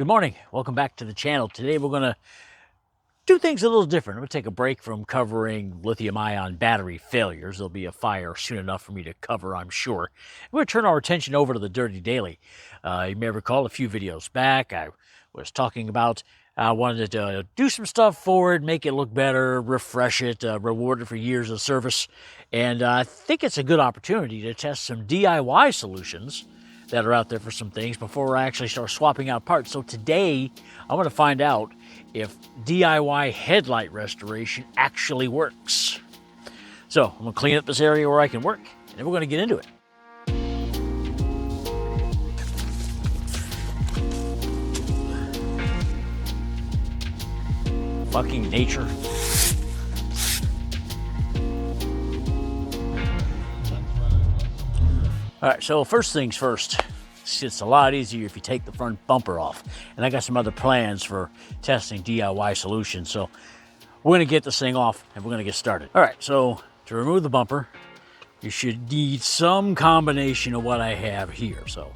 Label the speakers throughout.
Speaker 1: Good morning. Welcome back to the channel. Today we're going to do things a little different. I'm going to take a break from covering lithium-ion battery failures. There'll be a fire soon enough for me to cover, I'm sure. We're going to turn our attention over to the Dirty Daily. You may recall a few videos back, I was talking about I wanted to do some stuff for it, make it look better, refresh it, reward it for years of service. And I think it's a good opportunity to test some DIY solutions that are out there for some things before I actually start swapping out parts. So today, I want to find out if DIY headlight restoration actually works. So I'm going to clean up this area where I can work, and then we're going to get into it. Fucking nature. All right, so first things first, it's a lot easier if you take the front bumper off. And I got some other plans for testing DIY solutions. So we're gonna get this thing off and we're gonna get started. All right, so to remove the bumper, you should need some combination of what I have here. So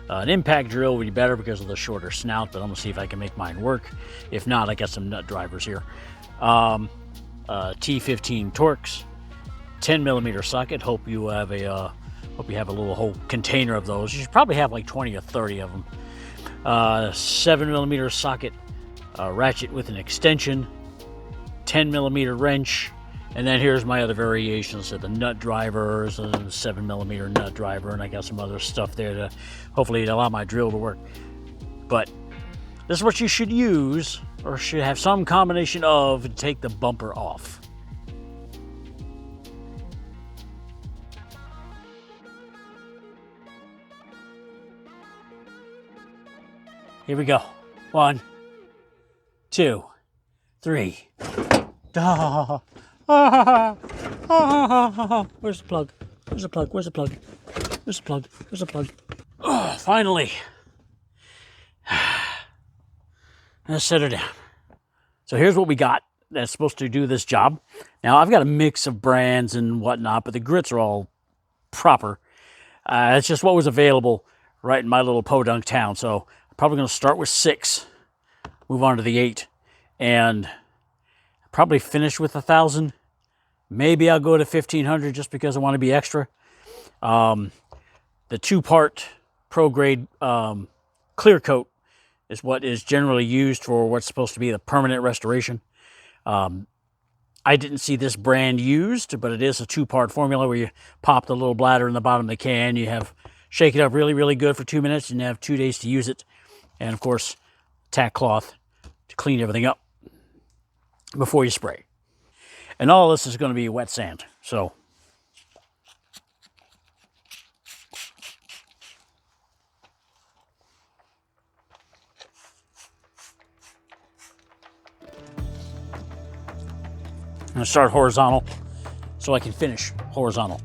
Speaker 1: an impact drill would be better because of the shorter snout, but I'm gonna see if I can make mine work. If not, I got some nut drivers here. T15 Torx, 10mm socket. Hope you have a little whole container of those. You should probably have like 20 or 30 of them. 7mm socket, ratchet with an extension, 10mm wrench, and then here's my other variations. So the nut drivers, a 7mm nut driver, and I got some other stuff there to hopefully allow my drill to work. But this is what you should use, or should have some combination of, to take the bumper off. Here we go. 1, 2, 3. Ah, ah, ah, ah. Where's the plug? Where's the plug? Where's the plug? Where's the plug? Where's the plug? Oh, finally. Let's set her down. So here's what we got that's supposed to do this job. Now, I've got a mix of brands and whatnot, but the grits are all proper. It's just what was available right in my little podunk town. So probably going to start with 6, move on to the 8, and probably finish with 1,000. Maybe I'll go to 1,500 just because I want to be extra. The 2-part pro grade clear coat is what is generally used for what's supposed to be the permanent restoration. I didn't see this brand used, but it is a 2-part formula where you pop the little bladder in the bottom of the can. You shake it up really, really good for 2 minutes, and you have 2 days to use it. And of course, tack cloth to clean everything up before you spray. And all this is going to be wet sand. So I'm going to start horizontal so I can finish horizontal.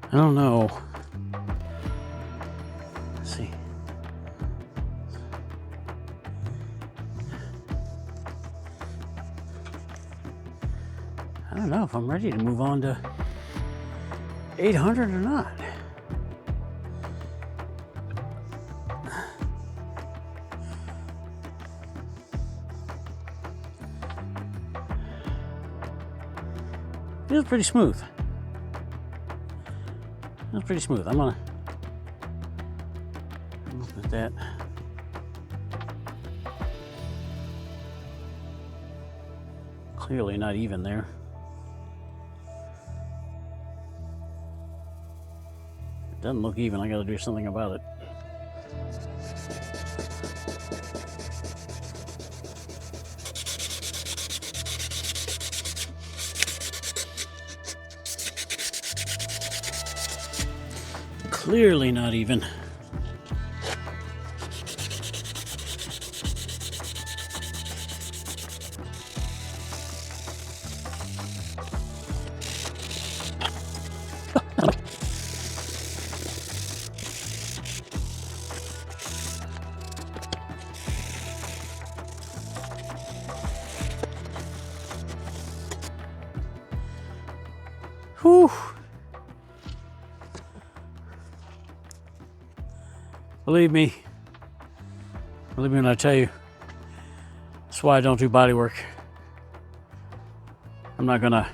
Speaker 1: I don't know. Let's see. I don't know if I'm ready to move on to 800 or not. It was pretty smooth. That's pretty smooth. I'm gonna look at that. Clearly not even there. It doesn't look even. I gotta do something about it. Clearly not even. Whew. Believe me when I tell you, that's why I don't do body work. I'm not gonna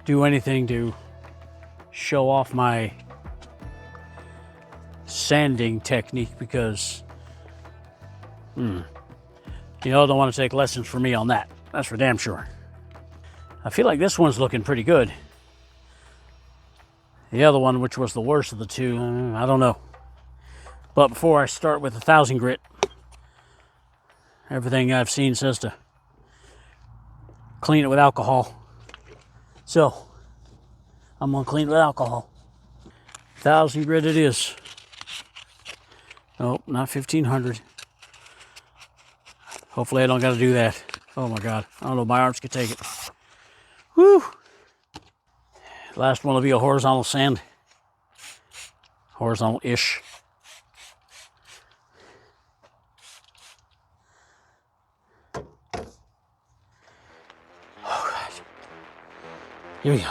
Speaker 1: do anything to show off my sanding technique because y'all don't want to take lessons from me on that. That's for damn sure. I feel like this one's looking pretty good. The other one, which was the worst of the two, I don't know. But before I start with 1,000 grit, everything I've seen says to clean it with alcohol. So, I'm gonna clean it with alcohol. 1,000 grit it is. Nope, not 1,500. Hopefully I don't gotta do that. Oh my God, I don't know if my arms could take it. Whew. Last one will be a horizontal sand. Horizontal-ish. Oh God. Here we go.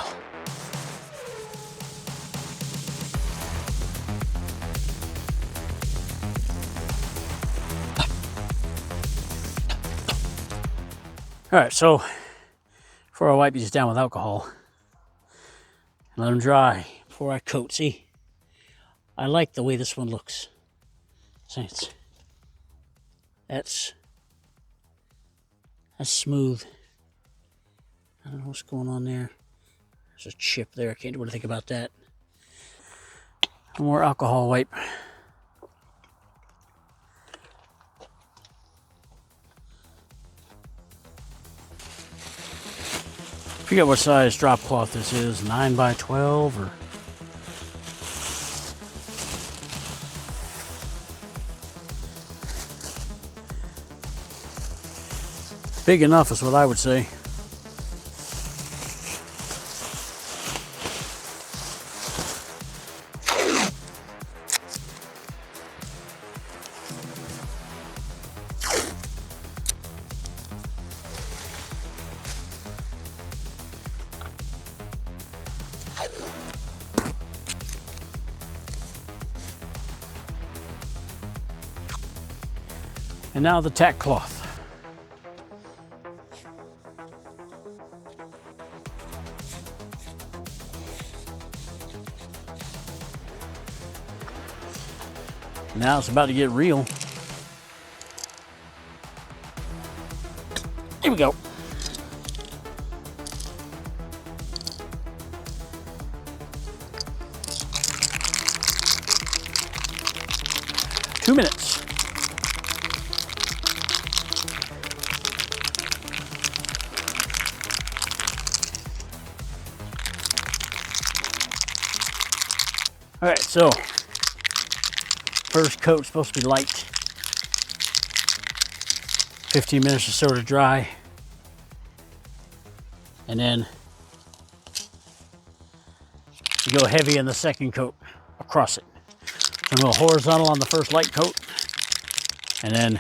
Speaker 1: All right, so before I wipe these down with alcohol, let them dry before I coat. See, I like the way this one looks. See, that's smooth. I don't know what's going on there. There's a chip there. I can't do anything about that. More alcohol wipe. I forget what size drop cloth this is, 9 by 12 or... Big enough is what I would say. And now the tack cloth. Now it's about to get real. Here we go. Two minutes. All right, so first coat's supposed to be light. 15 minutes or so to dry. And then you go heavy in the second coat across it. So I'm going horizontal on the first light coat. And then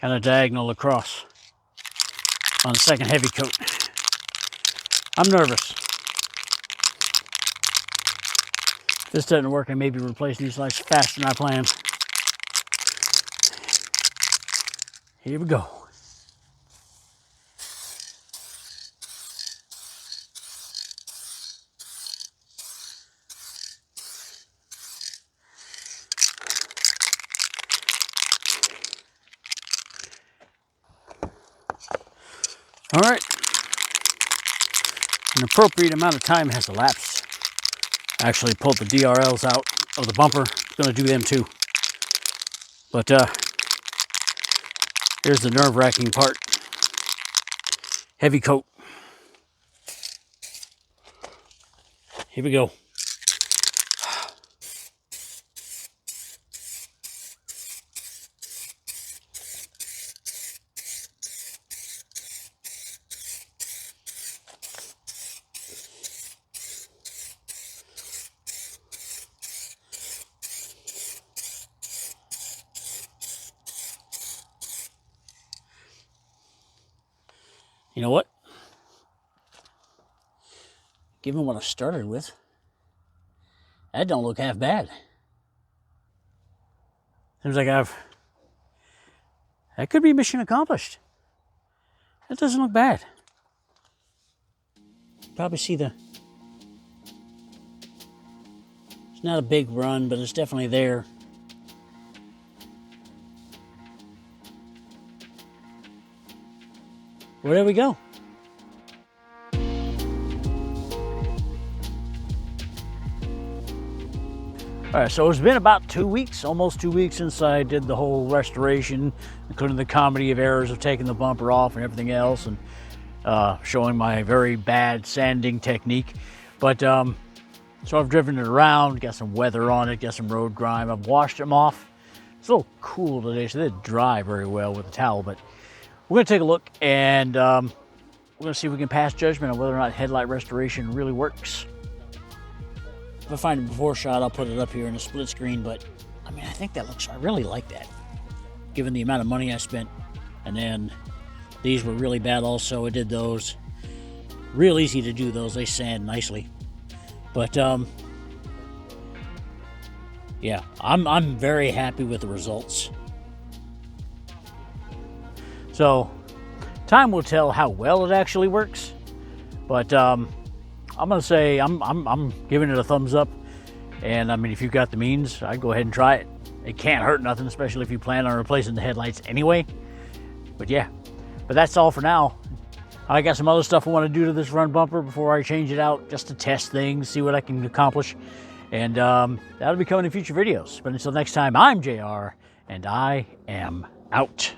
Speaker 1: kind of diagonal across on the second heavy coat. I'm nervous. If this doesn't work, I may be replacing these lights faster than I planned. Here we go. All right. An appropriate amount of time has elapsed. I actually pulled the DRLs out of the bumper. I'm going to do them too. But here's the nerve-wracking part. Heavy coat. Here we go. You know what? given what I started with, that don't look half bad. Seems like that could be mission accomplished. That doesn't look bad. Probably see it's not a big run, but it's definitely there. Well, there we go. All right, so it's been about 2 weeks, almost 2 weeks since I did the whole restoration, including the comedy of errors of taking the bumper off and everything else, and showing my very bad sanding technique. But so I've driven it around, got some weather on it, got some road grime. I've washed them off. It's a little cool today, so they didn't dry very well with the towel, but we're gonna take a look and we're gonna see if we can pass judgment on whether or not headlight restoration really works. If I find a before shot, I'll put it up here in a split screen, but I mean, I think that looks, I really like that, given the amount of money I spent. And then these were really bad also. I did those. Real easy to do those. They sand nicely. But yeah, I'm very happy with the results. So time will tell how well it actually works, but I'm gonna say I'm giving it a thumbs up. And I mean, if you've got the means, I'd go ahead and try it. It can't hurt nothing, especially if you plan on replacing the headlights anyway. But yeah, but that's all for now. I got some other stuff I want to do to this front bumper before I change it out, just to test things, see what I can accomplish. And that'll be coming in future videos. But until next time, I'm JR, and I am out.